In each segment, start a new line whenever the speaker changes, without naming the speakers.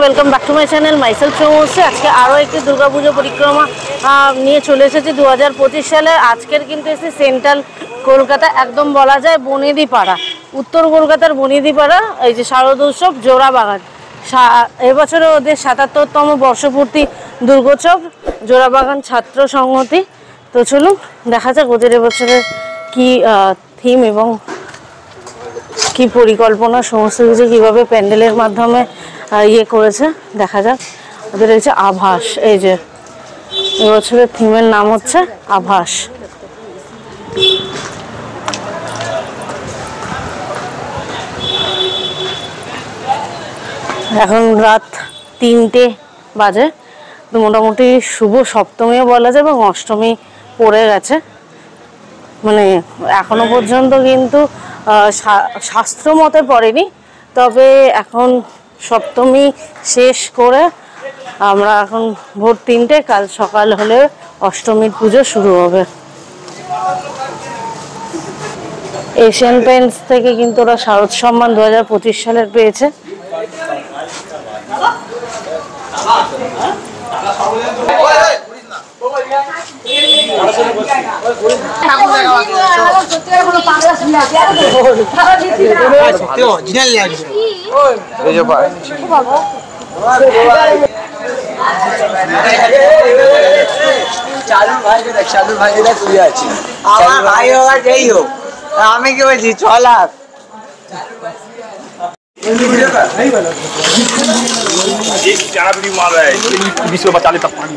Welcome back to my channel myself সমস্যা। আজকে আরও একটি দুর্গাপুজো পরিক্রমা নিয়ে চলে এসেছি 2025 সালে। আজকের কিন্তু এসেছি সেন্ট্রাল কলকাতা, একদম বলা যায় বনেদিপাড়া, উত্তর কলকাতার বনেদিপাড়া। এই যে শারদ উৎসব জোড়াবাগান, এবছরে ওদের 77তম বর্ষপূর্তি দুর্গোৎসব জোড়াবাগান ছাত্র সংহতি। তো চলুন দেখা যাক ওদের এবছরের কি থিম এবং কি পরিকল্পনা, সমস্ত কিছু কীভাবে প্যান্ডেলের মাধ্যমে ইয়ে করেছে দেখা যাক। ওদের হচ্ছে আভাস, এই যে এবছরের থিমের নাম হচ্ছে আভাস। এখন রাত 3টে বাজে, তো মোটামুটি শুভ সপ্তমীও বলা যায় এবং অষ্টমী পড়ে গেছে। মানে এখনো পর্যন্ত কিন্তু শাস্ত্র মতে পড়েনি, তবে এখন সপ্তমী শেষ করে আমরা এখন ভোর 3টে, কাল সকাল হলে অষ্টমীর পুজো শুরু হবে। এশিয়ান পেইন্টস থেকে কিন্তু ওরা শারদ সম্মান 2025 সালের পেয়েছে।
আমি কি বলছি 6 লাখ मार रहा है 20 में बचा लेता पानी।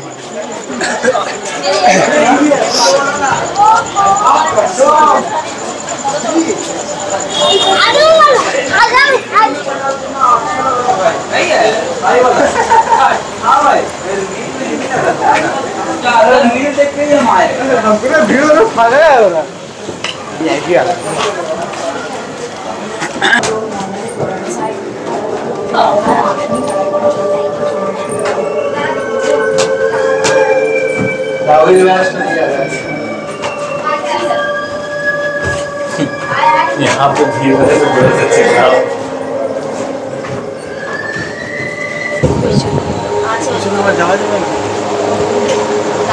यहाँ पे भीड़ है तो बोल सकते हैं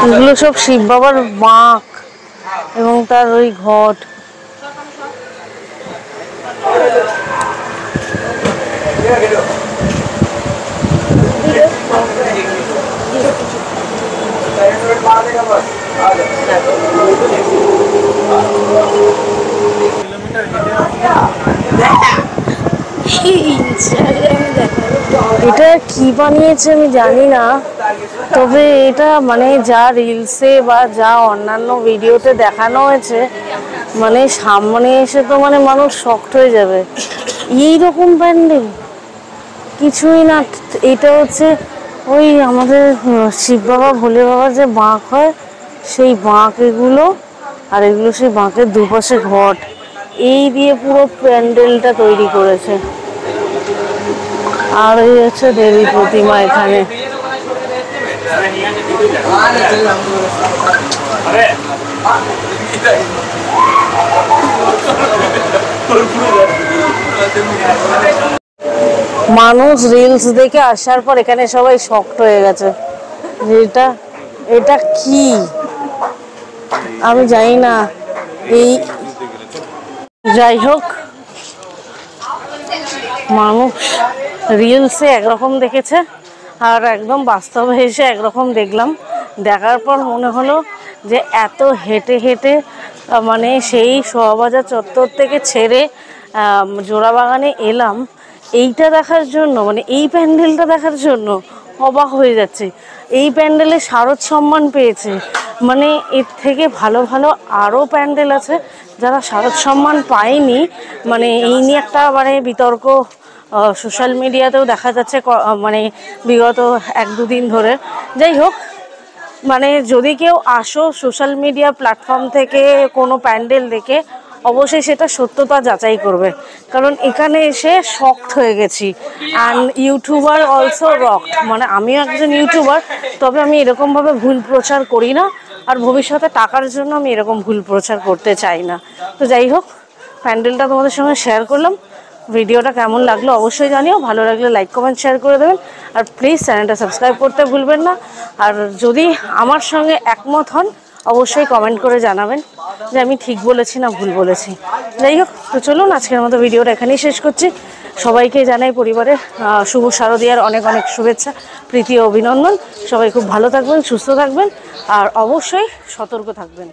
এগুলো সব শিব বাবার বাঁক এবং তার ওই ঘট। এটা কি বানিয়েছে আমি জানি না, তবে এটা মানে যা রিলসে বা যা অন্যান্য ভিডিওতে দেখানো হয়েছে, মানে সামনে এসে তো মানে মানুষ শকড হয়ে যাবে। এইরকম প্যান্ডেল কিছুই না। এটা হচ্ছে ওই আমাদের শিব বাবা ভোলে বাবার যে বাঁক হয় সেই বাঁক এগুলো, আর এগুলো সেই বাঁকের দুপাশে ঘট, এই দিয়ে পুরো প্যান্ডেলটা তৈরি করেছে। আর এই হচ্ছে দেবী প্রতিমা এখানে। মানুষ রিলস দেখে আসার পর এখানে সবাই শকড হয়ে গেছে। এটা কি আমি জানি না। এই যাই হোক, মানুষ রিলসে একরকম দেখেছে আর একদম বাস্তবে এসে একরকম দেখলাম। দেখার পর মনে হলো যে এত হেঁটে হেঁটে মানে সেই শোভাবাজার চত্বর থেকে ছেড়ে জোড়াবাগানে এলাম এইটা দেখার জন্য, মানে এই প্যান্ডেলটা দেখার জন্য। অবাক হয়ে যাচ্ছে। এই প্যান্ডেলে শারদ সম্মান পেয়েছে, মানে এর থেকে ভালো ভালো আরও প্যান্ডেল আছে যারা শারদ সম্মান পায়নি। মানে এই নিয়ে একটা মানে বিতর্ক সোশ্যাল মিডিয়াতেও দেখা যাচ্ছে, মানে বিগত 1-2 দিন ধরে। যাই হোক, মানে যদি কেউ আসো সোশ্যাল মিডিয়া প্ল্যাটফর্ম থেকে কোনো প্যান্ডেল দেখে, অবশ্যই সেটা সত্যতা যাচাই করবে, কারণ এখানে এসে শকড হয়ে গেছি। অ্যান্ড ইউটিউবার অলসো রক, মানে আমিও একজন ইউটিউবার, তবে আমি এরকমভাবে ভুল প্রচার করি না, আর ভবিষ্যতে টাকার জন্য আমি এরকম ভুল প্রচার করতে চাই না। তো যাই হোক, প্যান্ডেলটা তোমাদের সঙ্গে শেয়ার করলাম। ভিডিওটা কেমন লাগলো অবশ্যই জানিও, ভালো লাগলে লাইক কমেন্ট শেয়ার করে দেবেন, আর প্লিজ চ্যানেলটা সাবস্ক্রাইব করতে ভুলবেন না। আর যদি আমার সঙ্গে একমত হন অবশ্যই কমেন্ট করে জানাবেন যে আমি ঠিক বলেছি না ভুল বলেছি। যাই হোক, তো চলুন আজকের মতো ভিডিওটা এখানেই শেষ করছি। সবাইকে জানাই পরিবারের শুভ শারদীয়ার অনেক অনেক শুভেচ্ছা, প্রীতি ও অভিনন্দন। সবাই খুব ভালো থাকবেন, সুস্থ থাকবেন, আর অবশ্যই সতর্ক থাকবেন।